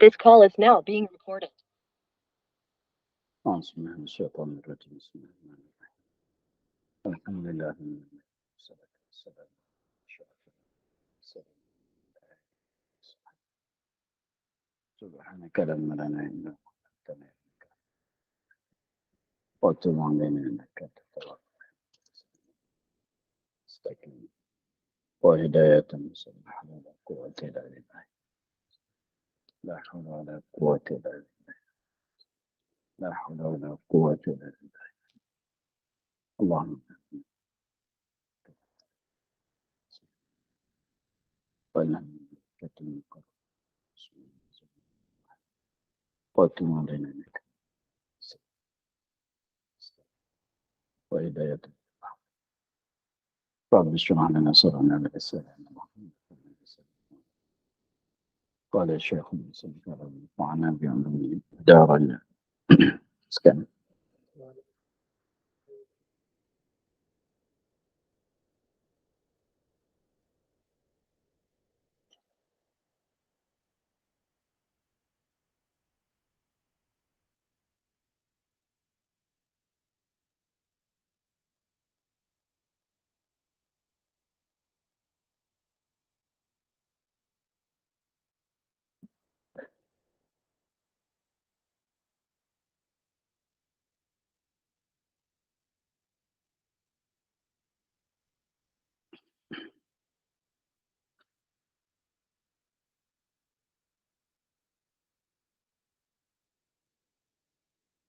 This call is now being recorded. أعوذ بالله من الشيطان الرجيم بسم الله الرحمن الرحيم الحمد لله والصلاة والسلام على أشرف المرسلين سبحانك لا علم لنا إلا ما علمتنا إنك وتب علينا إنك أنت التواب المستقيم وهداية سبح ولا قوة إلا بالله لا حول ولا قوة إلا بالله لا حول ولا قوة إلا بالله اللهم فلن تتمك وتب علينا إنك وهداية رب اشرح لنا صدرنا ويسر لنا قال الشيخ المسلم وعنا بعلوم دار الإسكان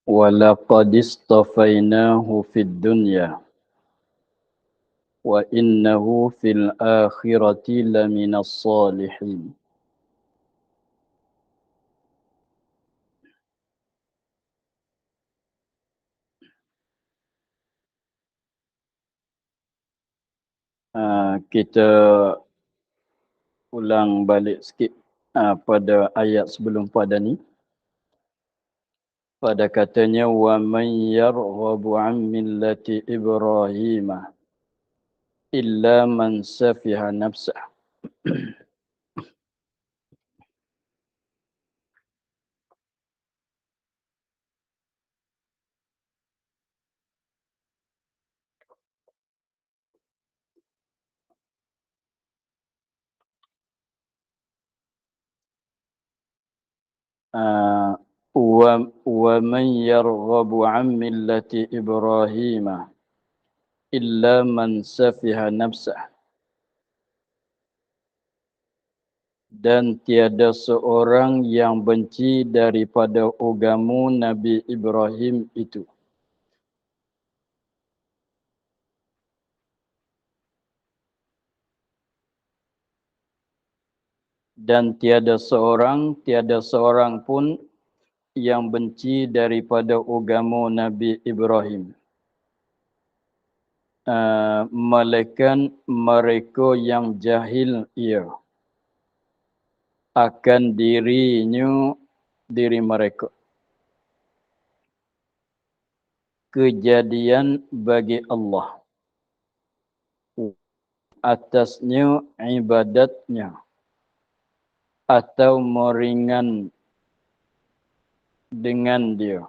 ولقد اصطفيناه في الدنيا وإنه في الآخرة لمن الصالحين kita ulang balik sikit pada ayat sebelum pada ni. Pada katanya wa man yarghabu an millati Ibrahim illa man safiha nafsah. Wa man yarghabu an millati Ibrahim illa man safiha nafsah. Dan tiada seorang yang benci daripada agama Nabi Ibrahim itu. Dan tiada seorang pun yang benci daripada agama Nabi Ibrahim. Melainkan mereka yang jahil ia akan diri mereka. Kejadian bagi Allah atasnya ibadatnya atau meringan dengan dia.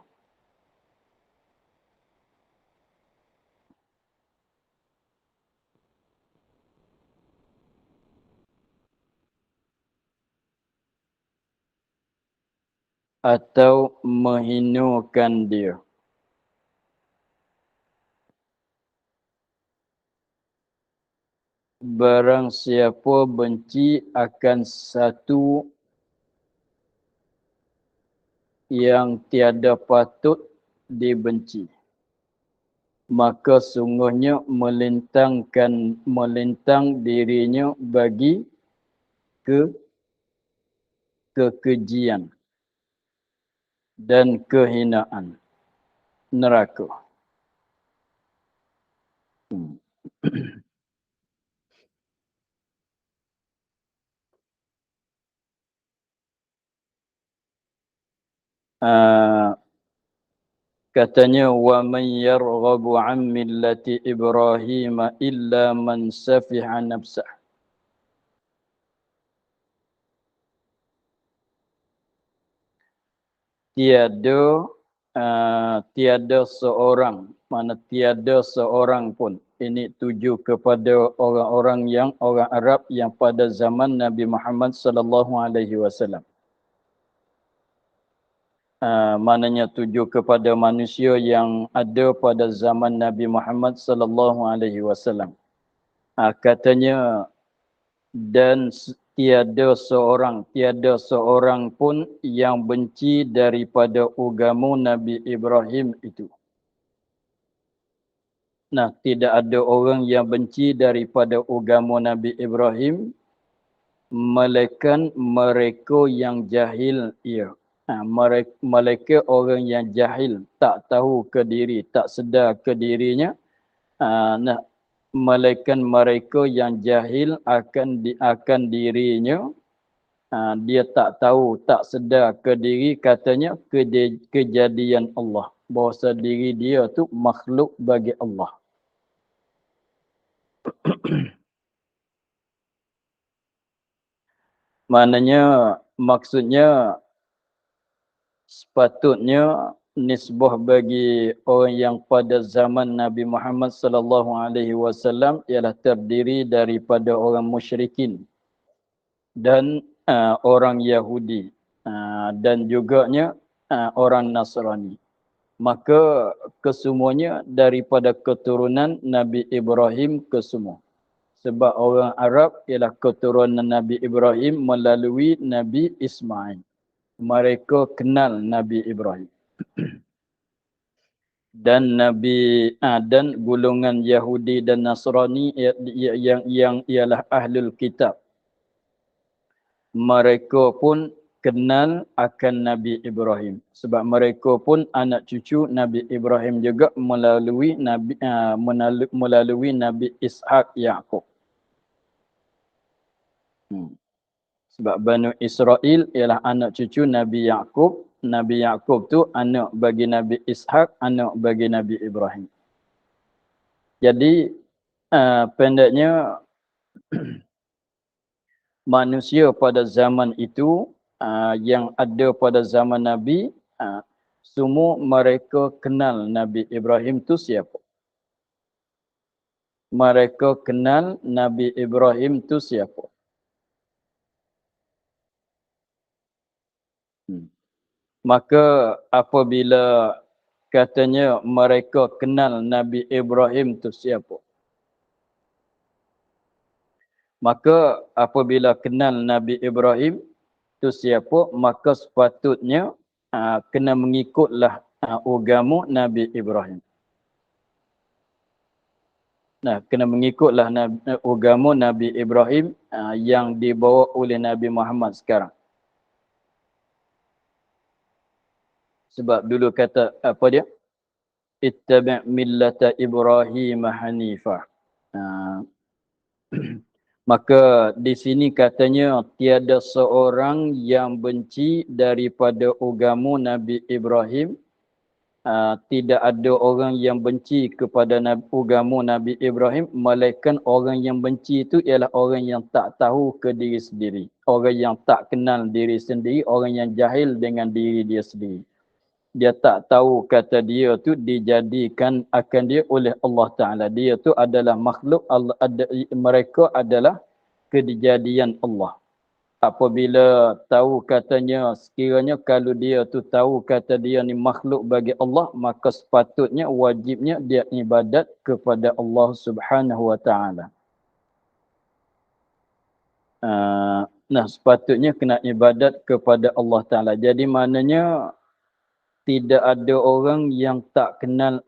Atau menghinakan dia. Barang siapa benci akan satu yang tiada patut dibenci, maka sungguhnya melintang dirinya bagi kekejian dan kehinaan neraka. Katanya wa man yarghabu an millati Ibrahim illa man safiha nafsah. tiada seorang, mana tiada seorang pun. Ini tuju kepada orang Arab yang pada zaman Nabi Muhammad sallallahu alaihi wasallam. Maknanya tuju kepada manusia yang ada pada zaman Nabi Muhammad sallallahu alaihi wasallam. Katanya, dan tiada seorang pun yang benci daripada agama Nabi Ibrahim itu. Nah, tidak ada orang yang benci daripada agama Nabi Ibrahim melainkan mereka yang jahil ia. Mereka orang yang jahil, tak tahu ke diri, tak sedar ke dirinya. Melainkan mereka yang jahil akan dirinya. Dia tak tahu, tak sedar ke diri, katanya kejadian Allah. Bahawa diri dia tu makhluk bagi Allah. Maksudnya sepatutnya nisbah bagi orang yang pada zaman Nabi Muhammad sallallahu alaihi wasallam ialah terdiri daripada orang musyrikin dan orang Yahudi dan juganya orang Nasrani. Maka kesemuanya daripada keturunan Nabi Ibrahim kesemua. Sebab orang Arab ialah keturunan Nabi Ibrahim melalui Nabi Ismail. Mereka kenal Nabi Ibrahim. Dan dan golongan Yahudi dan Nasrani yang ialah ahlul kitab. Mereka pun kenal akan Nabi Ibrahim. Sebab mereka pun anak cucu Nabi Ibrahim juga melalui Nabi Ishak Yaqub. Sebab Banu Israel ialah anak cucu Nabi Yaqub. Nabi Yaqub tu anak bagi Nabi Ishak, anak bagi Nabi Ibrahim. Jadi pendeknya manusia pada zaman itu yang ada pada zaman Nabi, semua mereka kenal Nabi Ibrahim tu siapa. Mereka kenal Nabi Ibrahim tu siapa. Maka apabila katanya mereka kenal Nabi Ibrahim tu siapa, maka apabila kenal Nabi Ibrahim tu siapa, maka sepatutnya kena mengikutlah agama Nabi Ibrahim. Nah, kena mengikutlah agama Nabi Ibrahim yang dibawa oleh Nabi Muhammad sekarang. Sebab dulu kata apa dia? Ittabi' millata Ibrahim hanifah. Maka di sini katanya tiada seorang yang benci daripada agama Nabi Ibrahim. Tidak ada orang yang benci kepada agama Nabi Ibrahim, melainkan orang yang benci itu ialah orang yang tak tahu ke diri sendiri. Orang yang tak kenal diri sendiri, orang yang jahil dengan diri dia sendiri. Dia tak tahu kata dia tu dijadikan akan dia oleh Allah Ta'ala. Dia tu adalah makhluk Allah, mereka adalah kejadian Allah. Apabila tahu katanya, sekiranya kalau dia tu tahu kata dia ni makhluk bagi Allah, maka sepatutnya wajibnya dia ibadat kepada Allah Subhanahu Wa Ta'ala. Nah, sepatutnya kena ibadat kepada Allah Ta'ala. Jadi maknanya tidak ada orang yang tak kenal,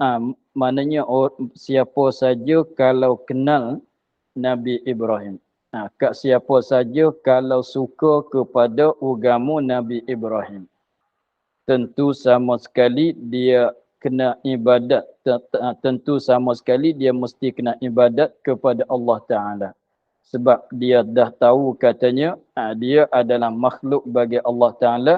maknanya siapa saja kalau kenal Nabi Ibrahim. Kat siapa saja kalau suka kepada agama Nabi Ibrahim, tentu sama sekali dia kena ibadat. Tentu sama sekali dia mesti kena ibadat kepada Allah Ta'ala. Sebab dia dah tahu katanya dia adalah makhluk bagi Allah Ta'ala.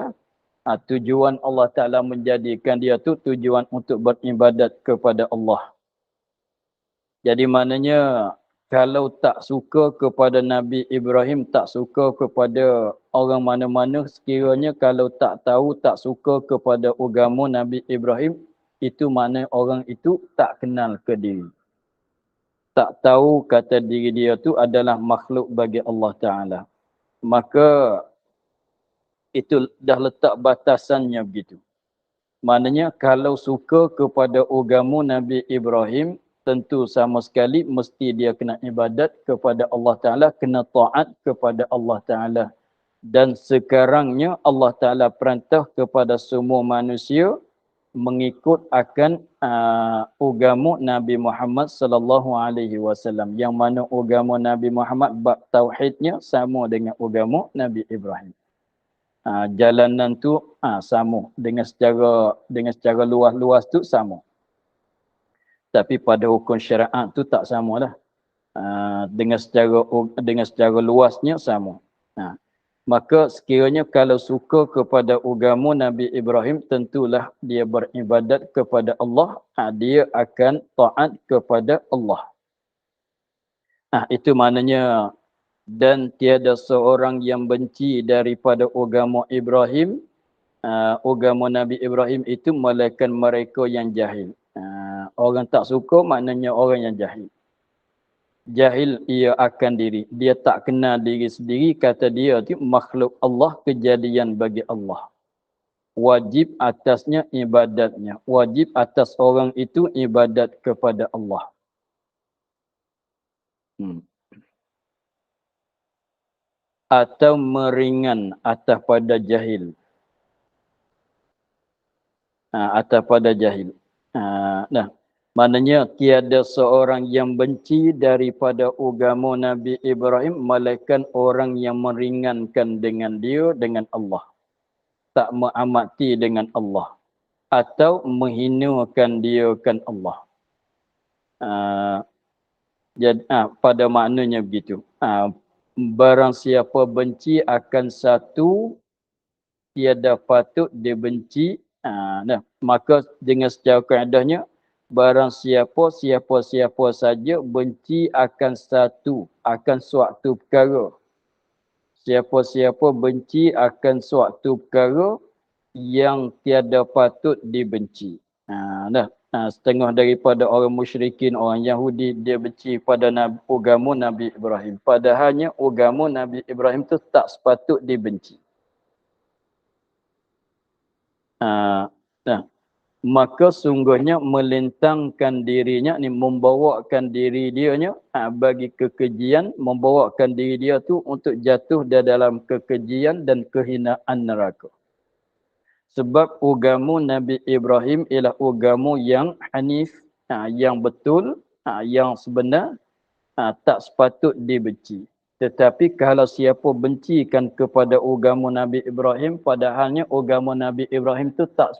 Tujuan Allah Ta'ala menjadikan dia tu tujuan untuk beribadat kepada Allah. Jadi maknanya kalau tak suka kepada Nabi Ibrahim, tak suka kepada orang mana-mana, sekiranya kalau tak tahu, tak suka kepada agama Nabi Ibrahim, itu makna orang itu tak kenal ke diri. Tak tahu kata diri dia tu adalah makhluk bagi Allah Ta'ala. Maka itu dah letak batasannya begitu. Maknanya kalau suka kepada agama Nabi Ibrahim, tentu sama sekali mesti dia kena ibadat kepada Allah Ta'ala, kena taat kepada Allah Ta'ala. Dan sekarangnya Allah Ta'ala perintah kepada semua manusia mengikut akan agama Nabi Muhammad sallallahu alaihi wasallam, yang mana agama Nabi Muhammad bab tauhidnya sama dengan agama Nabi Ibrahim. Jalanan tu sama dengan secara luas-luas tu sama. Tapi pada hukum syariat tu tak samalah. Dengan secara luasnya sama. Maka sekiranya kalau suka kepada agama Nabi Ibrahim, tentulah dia beribadat kepada Allah, dia akan taat kepada Allah. Itu maknanya, dan tiada seorang yang benci daripada agama Ibrahim, agama Nabi Ibrahim itu melainkan mereka yang jahil. Orang tak suka maknanya orang yang jahil. Jahil ia akan diri. Dia tak kenal diri sendiri, kata dia itu makhluk Allah, kejadian bagi Allah. Wajib atasnya ibadatnya. Wajib atas orang itu ibadat kepada Allah. Atau meringan atas pada jahil. Atas pada jahil. Maknanya tiada seorang yang benci daripada agama Nabi Ibrahim melainkan orang yang meringankan dengan dia, dengan Allah. Tak mengamati dengan Allah. Atau menghinakan dia kan Allah. Jadi pada maknanya begitu. Barang siapa benci akan satu, tiada patut dibenci. Maka dengan secara kaedahnya, barang siapa saja benci akan satu, akan suatu perkara. Siapa benci akan suatu perkara yang tiada patut dibenci. Setengah daripada orang musyrikin, orang Yahudi, dia benci pada agama Nabi Ibrahim. Padahalnya agama Nabi Ibrahim itu tak sepatut dibenci. Maka sungguhnya melintangkan dirinya, ni membawakan diri dianya bagi kekejian, membawakan diri dia tu untuk jatuh dalam kekejian dan kehinaan neraka. Sebab agama Nabi Ibrahim ialah agama yang hanif, yang betul, yang sebenar, tak sepatut dibenci. Tetapi kalau siapa bencikan kepada agama Nabi Ibrahim, padahalnya agama Nabi Ibrahim tu tak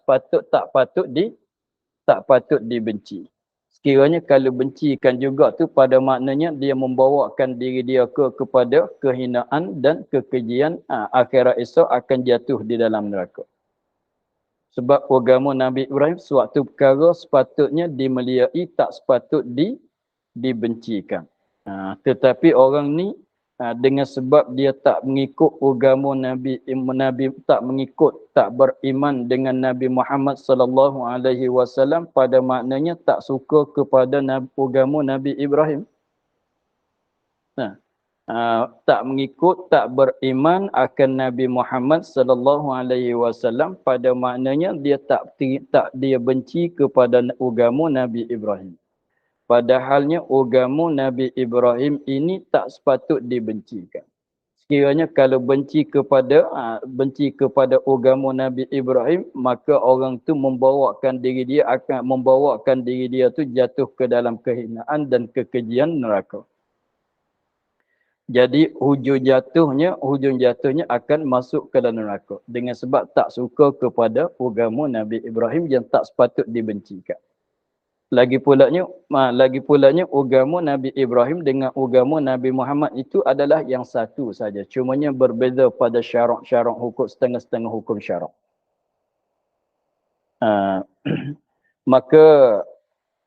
patut dibenci. Sekiranya kalau bencikan juga tu, pada maknanya dia membawakan diri dia kepada kehinaan dan kekejian, akhirat esok akan jatuh di dalam neraka. Sebab agama Nabi Ibrahim suatu perkara sepatutnya dimuliai, tak sepatut dibencikan. Tetapi orang ni dengan sebab dia tak mengikut agama Nabi, tak mengikut, tak beriman dengan Nabi Muhammad sallallahu alaihi wasallam, pada maknanya tak suka kepada agama Nabi Ibrahim. Tak mengikut, tak beriman akan Nabi Muhammad sallallahu alaihi wasallam, pada maknanya dia tak dia benci kepada agama Nabi Ibrahim. Padahalnya agama Nabi Ibrahim ini tak sepatut dibencikan. Sekiranya kalau benci kepada agama Nabi Ibrahim, maka orang tu membawakan diri dia tu jatuh ke dalam kehinaan dan kekejian neraka. Jadi hujung jatuhnya akan masuk ke dalam neraka dengan sebab tak suka kepada agama Nabi Ibrahim yang tak sepatut dibencikan. Lagi pulanya agama Nabi Ibrahim dengan agama Nabi Muhammad itu adalah yang satu saja. Cumanya berbeza pada syarak-syarak hukum, setengah-setengah hukum syarak. Maka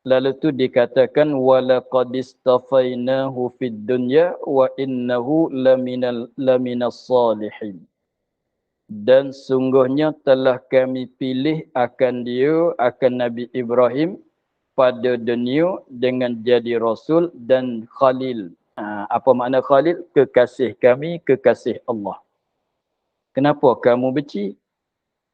Lalu tu dikatakan walaqad istafainahu fid dunya wa innahu laminas salihin. Dan sungguhnya telah kami pilih akan dia, akan Nabi Ibrahim pada dunia dengan jadi rasul dan khalil. Apa makna khalil? Kekasih kami, kekasih Allah. Kenapa kamu benci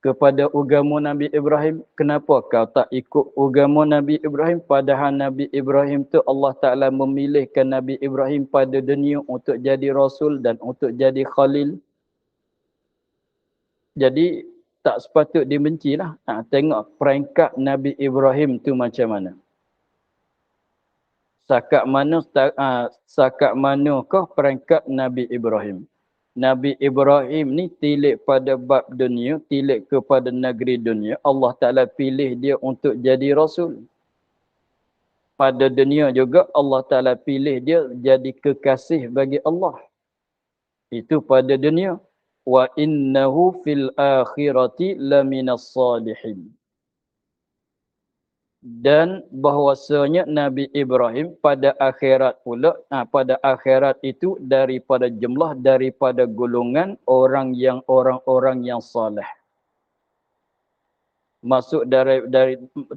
kepada agama Nabi Ibrahim? Kenapa kau tak ikut agama Nabi Ibrahim? Padahal Nabi Ibrahim tu Allah Ta'ala memilihkan Nabi Ibrahim pada dunia untuk jadi rasul dan untuk jadi khalil. Jadi tak sepatut dibencilah. Tengok peringkat Nabi Ibrahim tu macam mana. Sakat manakah peringkat Nabi Ibrahim? Nabi Ibrahim ni tilik pada bab dunia, tilik kepada negeri dunia. Allah Ta'ala pilih dia untuk jadi rasul. Pada dunia juga Allah Ta'ala pilih dia jadi kekasih bagi Allah. Itu pada dunia. Wa innahu fil akhirati laminas salihin. Dan bahwasanya Nabi Ibrahim pada akhirat pula, pada akhirat itu daripada golongan orang-orang yang soleh. Masuk dari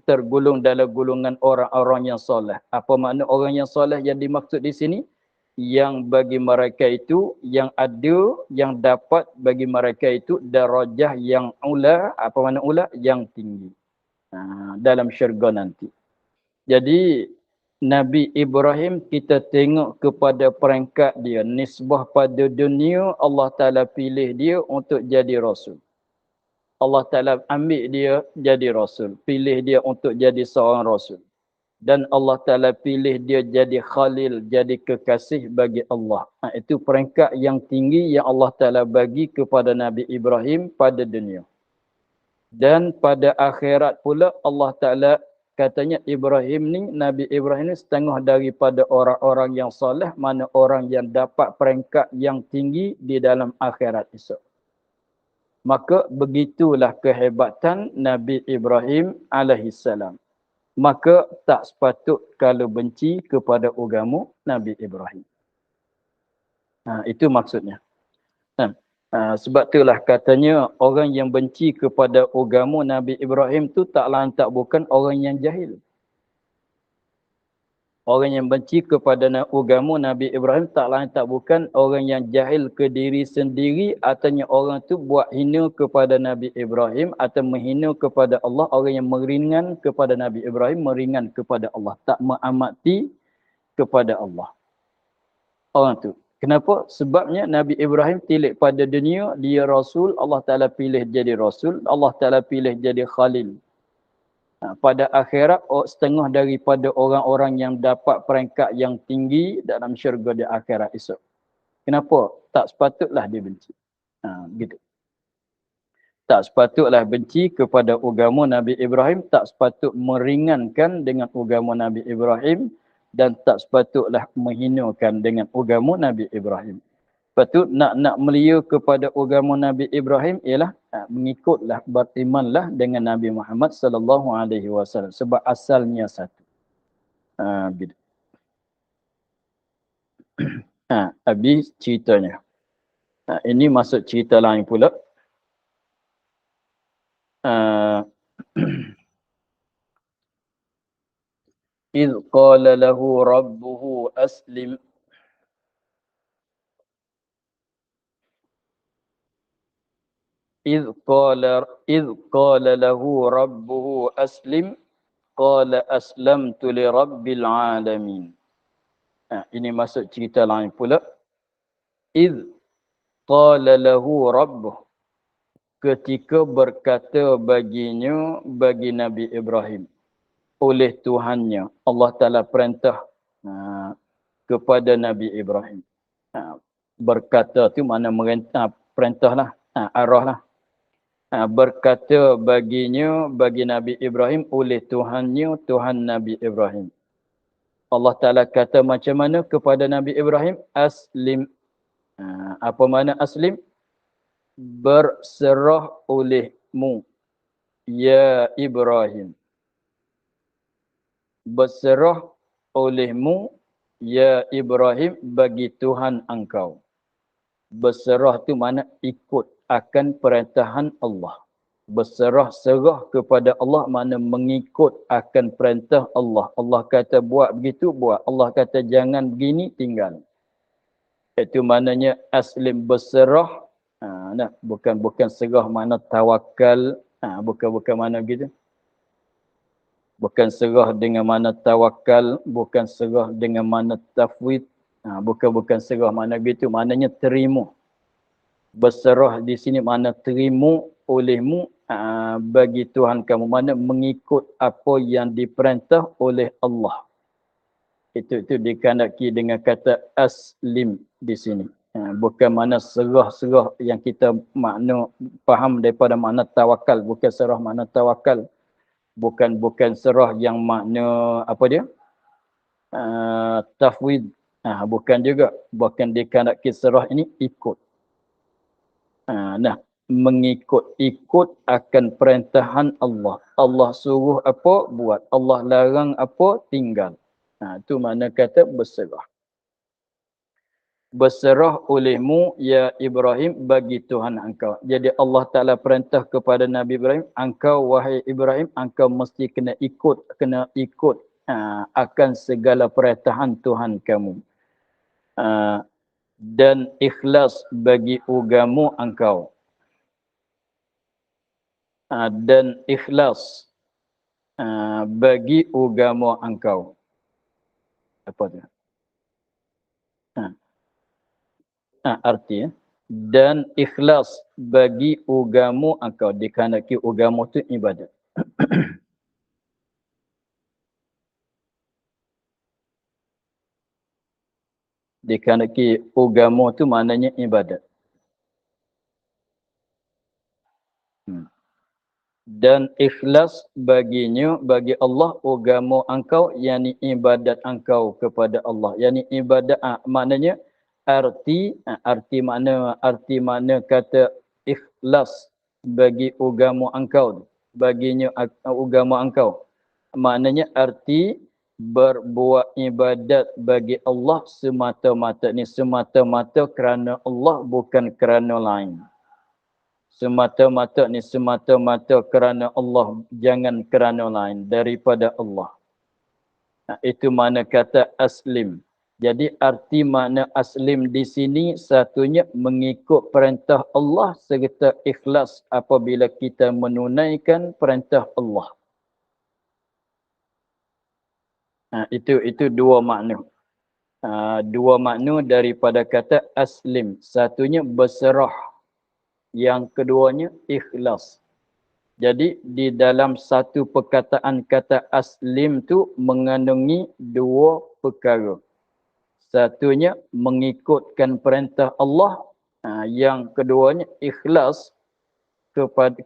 tergolong dalam golongan orang-orang yang soleh. Apa makna orang yang soleh yang dimaksud di sini? Yang bagi mereka itu, yang ada, yang dapat bagi mereka itu darajah yang ula. Apa makna ula? Yang tinggi. Dalam syurga nanti. Jadi Nabi Ibrahim kita tengok kepada peringkat dia, nisbah pada dunia Allah Ta'ala pilih dia untuk jadi rasul. Allah Ta'ala ambil dia jadi rasul, pilih dia untuk jadi seorang rasul. Dan Allah Ta'ala pilih dia jadi khalil, jadi kekasih bagi Allah. Itu peringkat yang tinggi yang Allah Ta'ala bagi kepada Nabi Ibrahim pada dunia. Dan pada akhirat pula Allah Ta'ala katanya Nabi Ibrahim ni setengah daripada orang-orang yang soleh, mana orang yang dapat peringkat yang tinggi di dalam akhirat esok. Maka begitulah kehebatan Nabi Ibrahim alaihissalam. Maka tak sepatut kalau benci kepada agama Nabi Ibrahim. Itu maksudnya. Sebab itulah katanya orang yang benci kepada agama Nabi Ibrahim tu tak lain tak bukan orang yang jahil. Orang yang benci kepada agama Nabi Ibrahim tak lain tak bukan orang yang jahil ke diri sendiri, ataunya orang tu buat hina kepada Nabi Ibrahim atau menghina kepada Allah. Orang yang meringan kepada Nabi Ibrahim, meringan kepada Allah, tak mengamati kepada Allah. Orang tu. Kenapa? Sebabnya Nabi Ibrahim tilik pada dunia, dia Rasul, Allah Ta'ala pilih jadi Rasul, Allah Ta'ala pilih jadi Khalil. Pada akhirat, setengah daripada orang-orang yang dapat peringkat yang tinggi dalam syurga di akhirat esok. Kenapa? Tak sepatutlah dia benci. Gitu. Tak sepatutlah benci kepada agama Nabi Ibrahim, tak sepatut meringankan dengan agama Nabi Ibrahim, dan tak sepatutlah menghinakan dengan agama Nabi Ibrahim. Patut nak melia kepada agama Nabi Ibrahim ialah mengikutlah, berimanlah dengan Nabi Muhammad sallallahu alaihi wasallam sebab asalnya satu. Gitu. Habis ceritanya. Ini masuk cerita lain pula. إذ قال له ربه أسلم إذ قال له ربه أسلم قال أسلمت لرب العالمين. Ini masuk cerita lain pula. إذ قال له ربه, ketika berkata baginya, bagi Nabi Ibrahim, oleh Tuhannya, Allah Ta'ala perintah kepada Nabi Ibrahim. Berkata tu mana merintah, perintahlah, arahlah. Berkata baginya, bagi Nabi Ibrahim, oleh Tuhannya, Tuhan Nabi Ibrahim. Allah Ta'ala kata macam mana kepada Nabi Ibrahim? Aslim. Apa makna aslim? Berserah olehmu, ya Ibrahim. berserah olehmu ya Ibrahim bagi Tuhan engkau. Berserah tu mana ikut akan perintahan Allah. Berserah-serah kepada Allah mana mengikut akan perintah Allah. Allah kata buat begitu, buat. Allah kata jangan begini, tinggal. Itu maknanya aslim berserah. Bukan serah mana tawakal. Bukan mana begitu. Bukan serah dengan mana tawakal. Bukan serah dengan mana tafwid. Bukan serah mana begitu. Maknanya terima. Berserah di sini mana terima olehmu bagi Tuhan kamu. Mana mengikut apa yang diperintah oleh Allah. Itu dikandaki dengan kata aslim di sini. Bukan mana serah-serah yang kita makna faham daripada makna tawakal. Bukan serah makna tawakal. Bukan serah yang makna apa dia? Tafwid. Bukan juga. Bukan dikandaki serah ini ikut. Ikut akan perintahan Allah. Allah suruh apa, buat. Allah larang apa, tinggal. Itu makna kata berserah. Berserah olehmu ya Ibrahim bagi Tuhan engkau. Jadi Allah Ta'ala perintah kepada Nabi Ibrahim, engkau wahai Ibrahim, engkau mesti kena ikut akan segala perintahan Tuhan kamu. Dan ikhlas bagi agama engkau. Dan ikhlas bagi agama engkau. Apa tu? Arti dan ikhlas bagi agama engkau. Dikandaki agama tu ibadat. Dikandaki agama tu maknanya ibadat. Dan ikhlas baginya, bagi Allah, agama engkau, yakni ibadat engkau kepada Allah. Yakni ibadat, maknanya arti makna kata ikhlas bagi agama engkau. Baginya agama engkau. Maknanya arti berbuat ibadat bagi Allah semata-mata. Ni semata-mata kerana Allah, bukan kerana lain. Semata-mata kerana Allah, jangan kerana lain daripada Allah. Itu makna kata aslim. Jadi arti makna aslim di sini satunya mengikut perintah Allah serta ikhlas apabila kita menunaikan perintah Allah. Itu dua makna. Dua makna daripada kata aslim. Satunya berserah. Yang keduanya ikhlas. Jadi di dalam satu perkataan kata aslim tu mengandungi dua perkara. Satunya mengikutkan perintah Allah. Yang keduanya ikhlas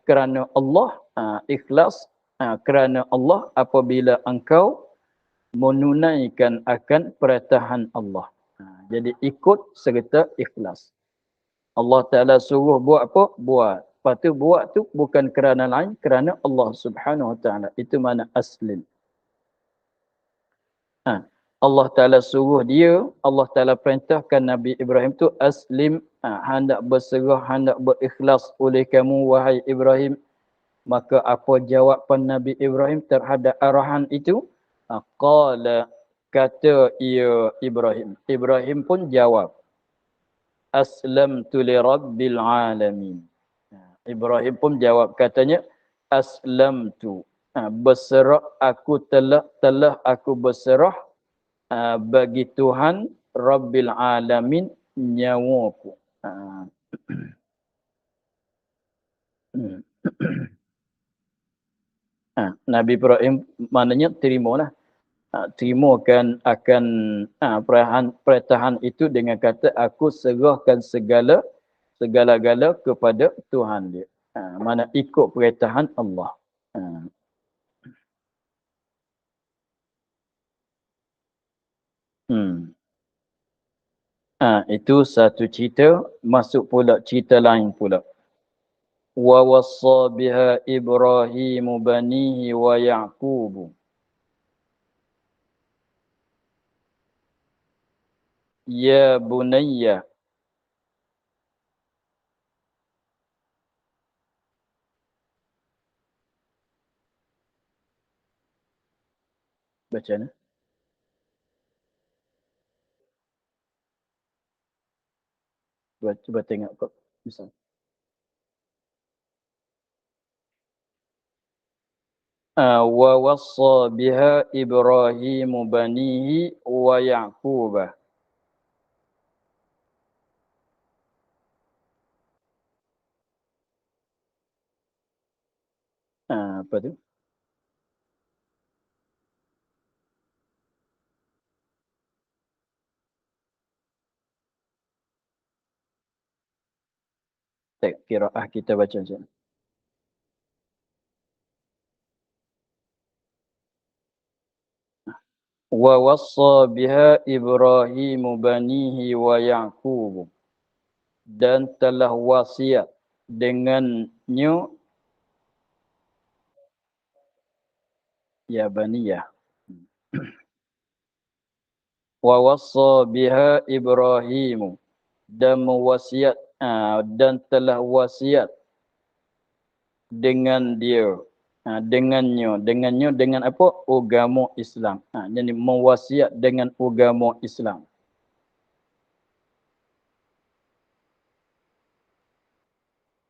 kerana Allah. Ikhlas kerana Allah apabila engkau menunaikan akan perintahan Allah. Jadi ikut serta ikhlas. Allah Ta'ala suruh buat apa? Buat. Lepas tu buat tu bukan kerana lain, kerana Allah Subhanahu Wa Ta'ala. Itu makna aslim. Allah Ta'ala suruh dia, Allah Ta'ala perintahkan Nabi Ibrahim tu aslim, hendak berserah, hendak berikhlas oleh kamu wahai Ibrahim. Maka apa jawapan Nabi Ibrahim terhadap arahan itu? Qala, kata ia Ibrahim. Ibrahim pun jawab. Aslamtu li rabbil alamin. Ibrahim pun jawab, katanya aslamtu. Berserah, aku telah aku berserah bagi Tuhan Rabbil alamin, nyawaku. Nabi Ibrahim maknanya terimalah. Terimakan akan perintahan itu dengan kata aku serahkan segala-gala kepada Tuhan dia. Mana ikut perintahan Allah. Itu satu cerita, masuk pula cerita lain pula. Wa wassa biha Ibrahimu banihi wa Ya'qubu. Ya bunayya. Baca ni. Cuba tengok kok. Misal. Wa wassa biha Ibrahim banihi wa Ya'qub. Apa tu? Tak qiraah kita baca macam ni. Wa wassa biha Ibrahim banihi wa Ya'qub. Dan telah wasiat dengannya ya baniyah. Wa wassa biha Ibrahim dan mewasiat dan telah wasiat dengan dia dengannya dengan apa? Agama Islam. Jadi mewasiat dengan agama Islam.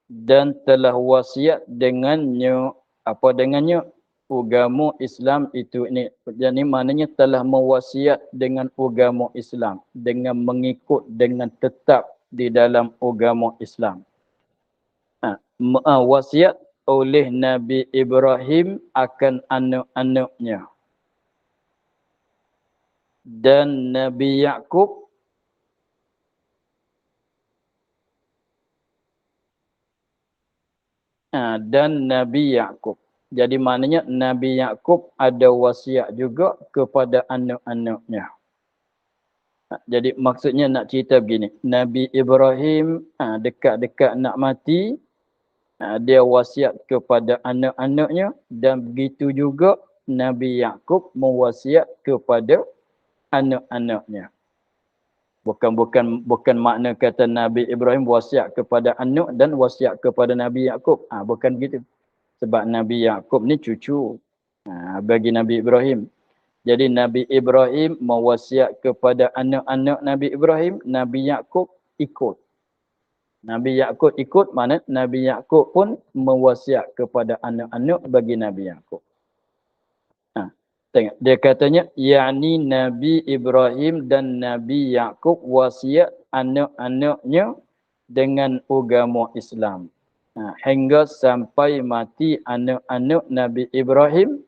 Dan telah wasiat dengannya apa dengannya? Agama Islam itu ni. Jadi maknanya telah mewasiat dengan agama Islam dengan mengikut dengan tetap di dalam agama Islam. Wasiat oleh Nabi Ibrahim akan anak-anaknya. Dan Nabi Ya'qub dan Nabi Ya'qub. Jadi maknanya Nabi Ya'qub ada wasiat juga kepada anak-anaknya. Jadi maksudnya nak cerita begini. Nabi Ibrahim dekat-dekat nak mati, dia wasiat kepada anak-anaknya dan begitu juga Nabi Ya'qub mewasiat kepada anak-anaknya. Bukan makna kata Nabi Ibrahim wasiat kepada anak dan wasiat kepada Nabi Ya'qub. Bukan gitu. Sebab Nabi Ya'qub ni cucu bagi Nabi Ibrahim. Jadi Nabi Ibrahim mewasiat kepada anak-anak Nabi Ibrahim, Nabi Ya'qub ikut. Nabi Ya'qub ikut mana Nabi Ya'qub pun mewasiat kepada anak-anak bagi Nabi Ya'qub. Tengok, dia katanya yakni Nabi Ibrahim dan Nabi Ya'qub wasiat anak-anaknya dengan agama Islam. Hingga sampai mati anak-anak Nabi Ibrahim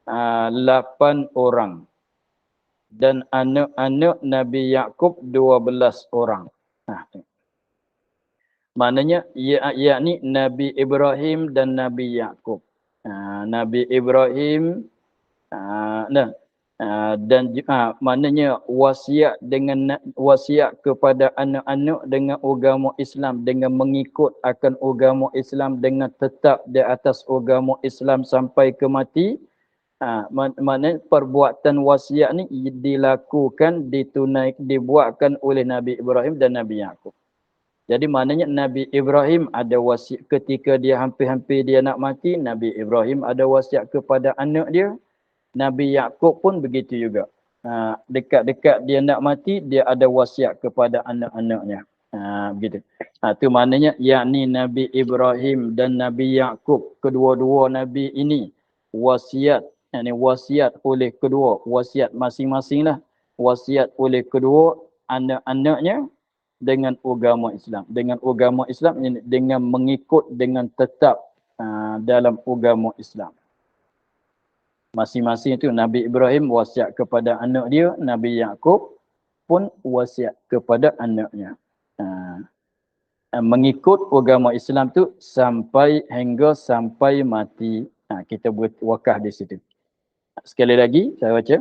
8 orang. Dan anak-anak Nabi Ya'qub 12 orang. Maknanya yakni Nabi Ibrahim dan Nabi Ya'qub. Nabi Ibrahim dan maknanya wasiat kepada anak-anak dengan agama Islam, dengan mengikut akan agama Islam, dengan tetap di atas agama Islam sampai ke mati. Maknanya perbuatan wasiat ni dibuatkan oleh Nabi Ibrahim dan Nabi Ya'qub. Jadi maknanya Nabi Ibrahim ada wasiat ketika dia hampir-hampir dia nak mati, Nabi Ibrahim ada wasiat kepada anak dia. Nabi Ya'qub pun begitu juga. Dekat-dekat dia nak mati, dia ada wasiat kepada anak-anaknya. Begitu. Itu maknanya yakni Nabi Ibrahim dan Nabi Ya'qub, kedua-dua nabi ini wasiat oleh kedua, wasiat masing-masing lah, wasiat oleh kedua anak-anaknya dengan agama Islam. Dengan agama Islam, dengan mengikut, dengan tetap dalam agama Islam. Masing-masing itu Nabi Ibrahim wasiat kepada anak dia, Nabi Ya'qub pun wasiat kepada anaknya. Mengikut agama Islam tu hingga sampai mati. Kita buat wakaf di situ. Sekali lagi saya baca.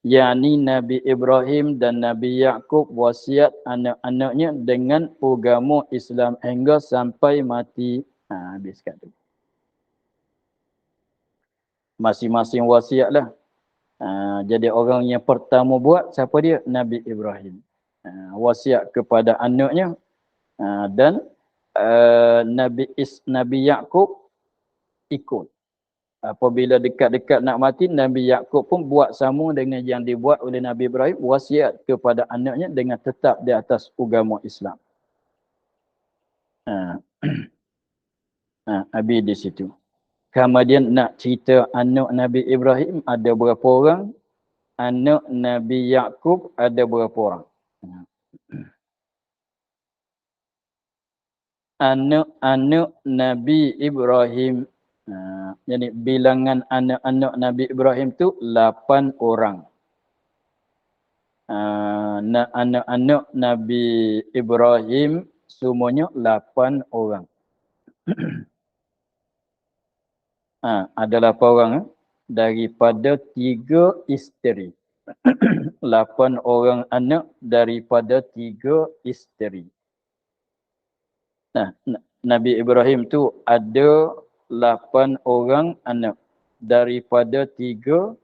yakni Nabi Ibrahim dan Nabi Ya'qub wasiat anak-anaknya dengan agama Islam hingga sampai mati. Habiskan tu. Masing-masing wasiatlah. Jadi orang yang pertama buat siapa dia? Nabi Ibrahim. wasiat kepada anaknya. Dan Nabi Yaqub ikut. Apabila dekat-dekat nak mati, Nabi Yaqub pun buat sama dengan yang dibuat oleh Nabi Ibrahim, wasiat kepada anaknya dengan tetap di atas agama Islam. Habis di situ. Kemudian nak cerita anak Nabi Ibrahim ada berapa orang, anak Nabi Yaqub ada berapa orang. Anak-anak Nabi Ibrahim, jadi bilangan anak-anak Nabi Ibrahim tu 8 orang. Anak-anak Nabi Ibrahim semuanya 8 orang. Ada 8 orang daripada 3 isteri. 8 orang anak daripada 3 isteri. Nabi Ibrahim tu ada 8 orang anak daripada 3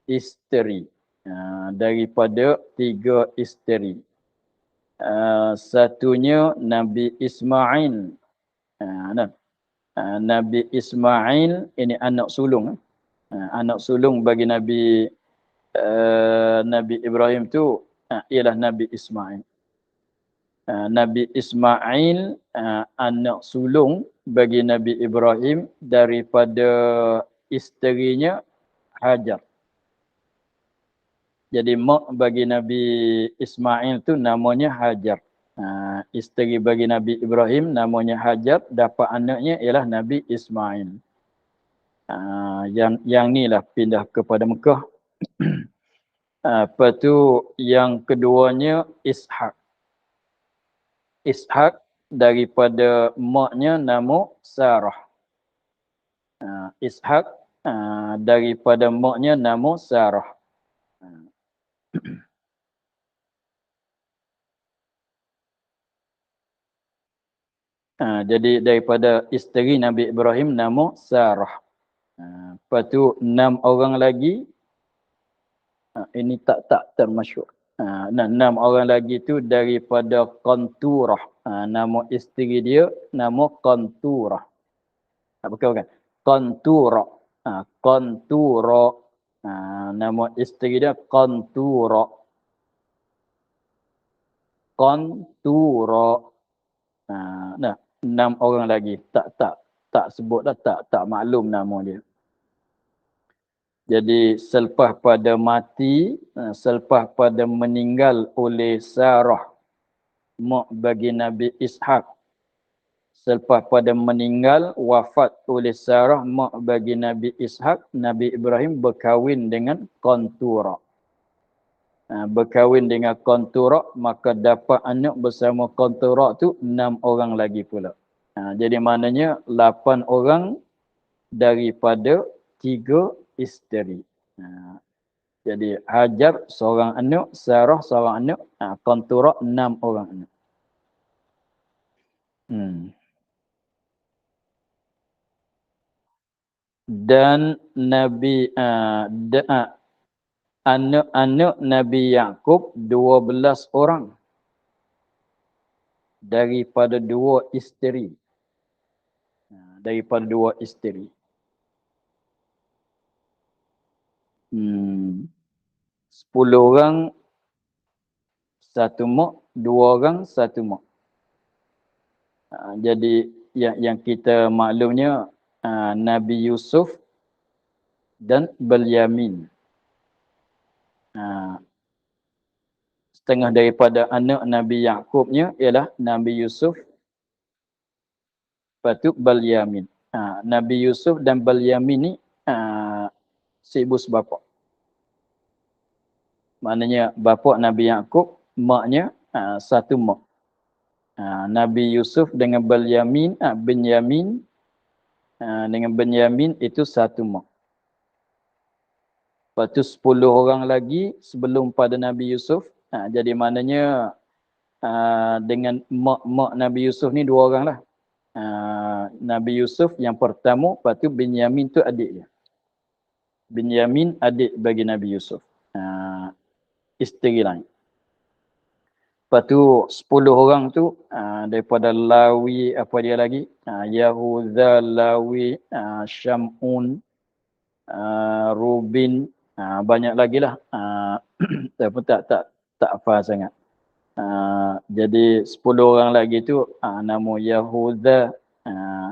isteri. Daripada 3 isteri. Satunya Nabi Ismail. Nabi Ismail ini anak sulung. Anak sulung bagi Nabi Ibrahim tu ialah Nabi Ismail. Nabi Ismail anak sulung bagi Nabi Ibrahim daripada isterinya Hajar. Jadi mak bagi Nabi Ismail tu namanya Hajar. Isteri bagi Nabi Ibrahim namanya Hajar, dapat anaknya ialah Nabi Ismail. Yang ni lah pindah kepada Mekah. Lepas tu yang keduanya Ishak. Ishak daripada maknya nama Sarah. Ishak daripada maknya nama Sarah. Jadi daripada isteri Nabi Ibrahim nama Sarah. Lepas tu 6 orang lagi. Ini tak termasyhur. 6 orang lagi tu daripada Qanturah. Nama isteri dia nama Qanturah. Bukan. Qanturah. Qanturah. Nama isteri dia Qanturah. Qanturah. 6 orang lagi. Tak sebut dah, tak maklum nama dia. Jadi selepas pada mati, selepas pada meninggal oleh Sarah, mak bagi Nabi Ishak. Selepas pada meninggal, wafat oleh Sarah, mak bagi Nabi Ishak, Nabi Ibrahim berkahwin dengan Qanturah. Berkahwin dengan Qanturah, maka dapat anak bersama Qanturah tu 6 orang lagi pula. Jadi maknanya 8 orang daripada 3 isteri. Jadi Hajar seorang anak, Sarah seorang anak, Qanturah 6 orang anak. Dan Nabi anak-anak Nabi Yaqub 12 orang daripada 2 isteri. Daripada 2 isteri. 10 orang 1 mak, 2 orang 1 mak. Jadi yang kita maklumnya Nabi Yusuf dan Belyamin. Setengah daripada anak Nabi Yaqubnya ialah Nabi Yusuf, lepas tu Belyamin. Nabi Yusuf dan Belyamin ni seibu sebapa. Maknanya bapa Nabi Yaqub, maknya 1 mak. Nabi Yusuf dengan Belyamin, Benyamin dengan Benyamin itu 1 mak. Lepas tu 10 orang lagi sebelum pada Nabi Yusuf. Jadi maknanya dengan mak Nabi Yusuf ni 2 orang lah. Nabi Yusuf yang pertama, lepas tu Benyamin tu adik dia. Benyamin adik bagi Nabi Yusuf. Isteri lain. Lepas tu 10 orang tu daripada Lawi, apa dia lagi? Yahuza, Lawi, Syamun, Rubin, banyak lagi lah. Saya pun tak hafal sangat. Jadi 10 orang lagi tu nama Yahuza,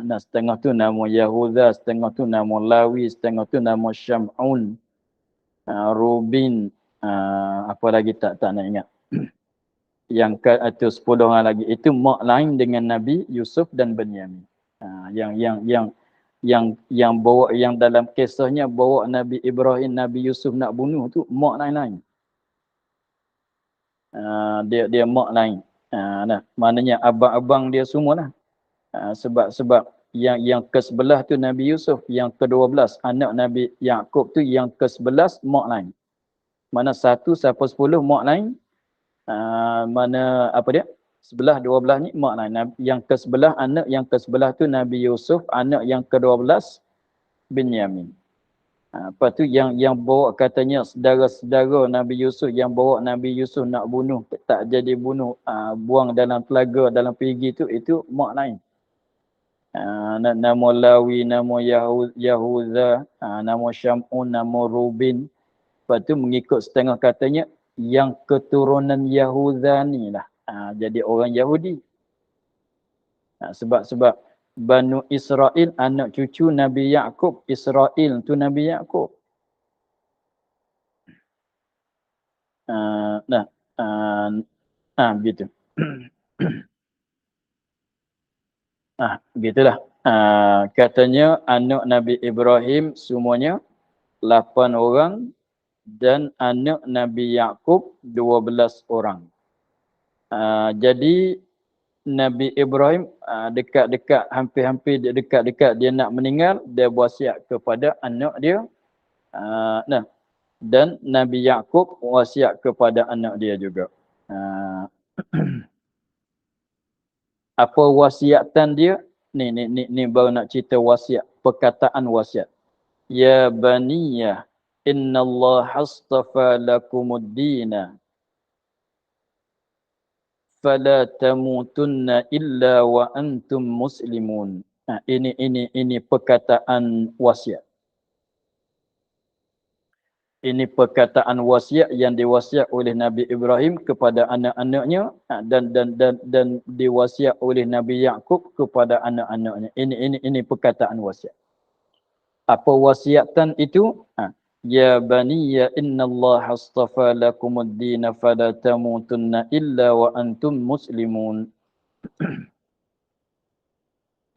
dan setengah tu nama Yahuza, setengah tu nama Lawi, setengah tu nama Syamun, Rubin, apa lagi tak nak ingat. Yang itu 10 orang lagi itu mak lain dengan Nabi Yusuf dan Benyamin. Yang bawa, yang dalam kisahnya bawa Nabi Ibrahim, Nabi Yusuf nak bunuh tu mak lain-lain. Dia mak lain. Maknanya abang-abang dia semualah. Sebab yang ke-11 tu Nabi Yusuf, yang ke-12 anak Nabi Yaqub tu, yang ke-11 mak lain. Mana 1 sampai 10 mak lain. Mana apa dia? 11, 12 ni mak lain. Yang ke-11 anak yang ke-11 tu Nabi Yusuf, anak yang ke-12 Benyamin. Lepas tu yang bawa katanya saudara-saudara Nabi Yusuf yang bawa Nabi Yusuf nak bunuh, tak jadi bunuh, buang dalam telaga, dalam perigi tu, itu mak lain. Nama Lawi, nama Yahuza, nama Syamun, nama Rubin. Lepas tu mengikut setengah katanya yang keturunan Yahuza ni lah jadi orang Yahudi. Sebab Banu Israel anak cucu Nabi Yaqub, Israel tu Nabi Yaqub. Begitu. Begitulah. Katanya anak Nabi Ibrahim semuanya 8 orang dan anak Nabi Yaqub 12 orang. Jadi Nabi Ibrahim dekat-dekat, hampir-hampir dekat-dekat dia nak meninggal, dia wasiat kepada anak dia. Dan Nabi Yaqub wasiat kepada anak dia juga. Apa wasiatan dia? Ni baru nak cerita wasiat, perkataan wasiat. Ya baniyah, innallaha astafa lakumuddina fala tamutunna illa wa antum muslimun. Ini perkataan wasiat. Ini perkataan wasiat yang diwasiat oleh Nabi Ibrahim kepada anak-anaknya dan diwasiat oleh Nabi Yaqub kepada anak-anaknya. Ini perkataan wasiat. Apa wasiatan itu? Ya baniya innallaha astafa lakumuddin fala tamutunna illa wa antum muslimun.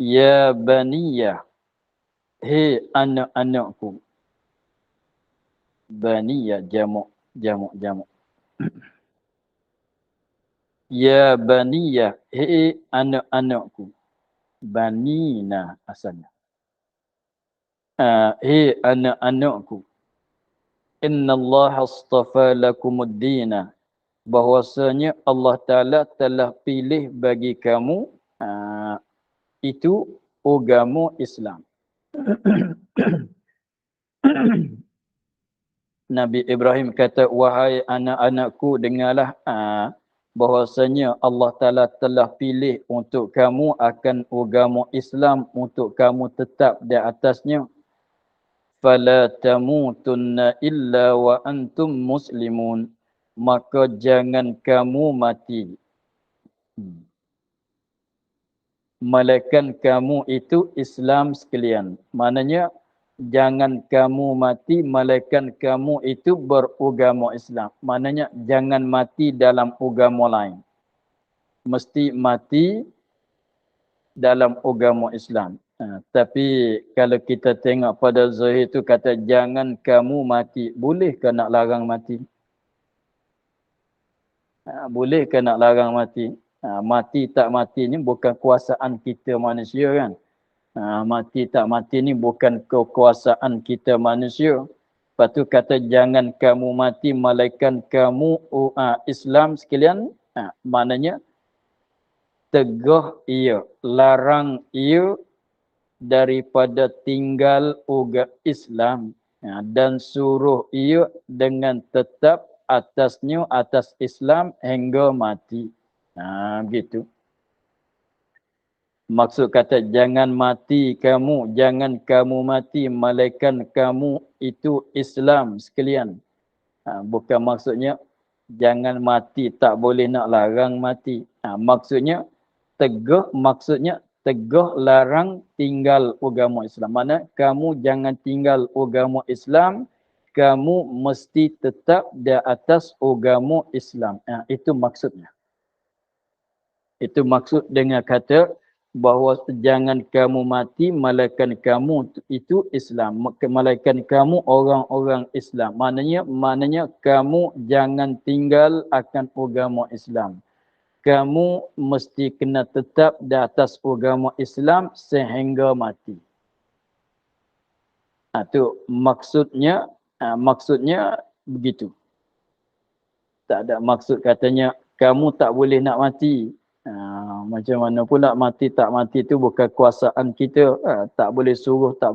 Ya baniya, hei anak-anakku. Baniya jamak. Ya baniya, hei anak-anakku. Banina asalnya. Hei anak-anakku. Innallaha astafa lakumuddin, bahwasanya Allah Ta'ala telah pilih bagi kamu itu agama Islam. Nabi Ibrahim kata, wahai anak-anakku, dengarlah bahwasanya Allah Ta'ala telah pilih untuk kamu akan agama Islam, untuk kamu tetap di atasnya. Fala tamutunna illa wa antum muslimun, maka jangan kamu mati melainkan kamu itu Islam sekalian. Maknanya jangan kamu mati melainkan kamu itu beragama Islam. Maknanya jangan mati dalam agama lain, mesti mati dalam agama Islam. Tapi kalau kita tengok pada zahir tu kata jangan kamu mati, boleh ke nak larang mati? Boleh ke nak larang mati? Mati tak mati ni bukan kuasaan kita manusia kan. Mati tak mati ni bukan kekuasaan kita manusia. Lepas tu kata jangan kamu mati melainkan kamu Islam sekalian. Maknanya tegah ia, larang ia daripada tinggal agama Islam, dan suruh ia dengan tetap atasnya, atas Islam hingga mati. Begitu. Maksud kata jangan mati kamu, jangan kamu mati, melainkan kamu itu Islam sekalian. Bukan maksudnya jangan mati, tak boleh nak larang mati. Maksudnya tegah larang tinggal agama Islam. Mana kamu jangan tinggal agama Islam, kamu mesti tetap di atas agama Islam. Itu maksudnya. Itu maksud dengan kata bahawa jangan kamu mati, melainkan kamu itu Islam. Melainkan kamu orang-orang Islam. Maknanya kamu jangan tinggal akan agama Islam. Kamu mesti kena tetap di atas agama Islam sehingga mati. Itu maksudnya begitu. Tak ada maksud katanya kamu tak boleh nak mati. Macam mana pula mati tak mati itu bukan kuasaan kita. Tak boleh suruh, tak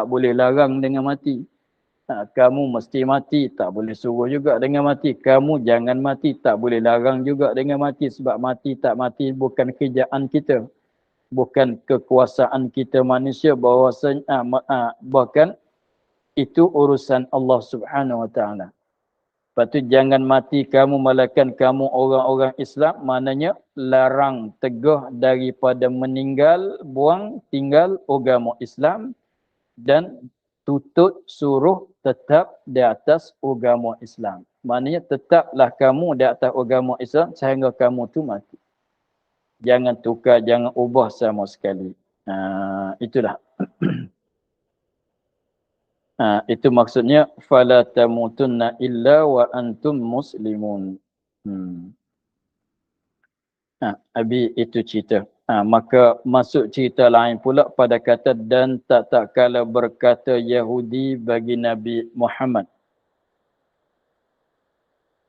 boleh larang dengan mati. Kamu mesti mati, tak boleh suruh juga dengan mati. Kamu jangan mati, tak boleh larang juga dengan mati. Sebab mati tak mati bukan kerjaan kita. Bukan kekuasaan kita manusia. Bahkan itu urusan Allah Subhanahu Wa Taala. Lepas tu jangan mati kamu, melainkan kamu orang-orang Islam. Maknanya larang, tegah daripada meninggal, buang, tinggal agama Islam. Dan tutut suruh tetap di atas agama Islam. Maknanya tetaplah kamu di atas agama Islam sehingga kamu tu mati. Jangan tukar, jangan ubah sama sekali. Itulah. Itu maksudnya fala tamutunna illa wa antum muslimun. Abi itu cerita. Maka masuk cerita lain pula pada kata dan tak kala berkata Yahudi bagi Nabi Muhammad.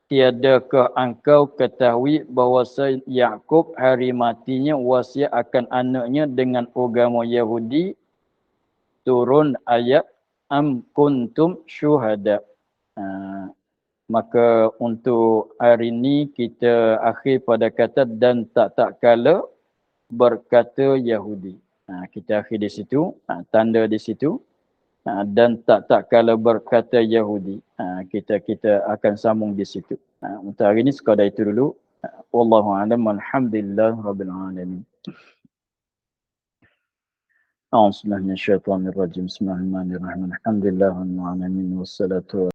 Tiadakah engkau ketahui bahawa Yaqub hari matinya wasiat akan anaknya dengan agama Yahudi, turun ayat am kuntum syuhada. Maka untuk hari ini kita akhir pada kata dan tak kala berkata Yahudi. Kita akhir di situ, tanda di situ. Dan tak kala berkata Yahudi. Kita akan sambung di situ. Untuk hari ini sekadar itu dulu. Wallahu a'lam, alhamdulillah rabbil alamin. A'udzubillahi minasyaitonir rajim. Bismillahirrahmanirrahim. Alhamdulillah rabbil alamin wassalatu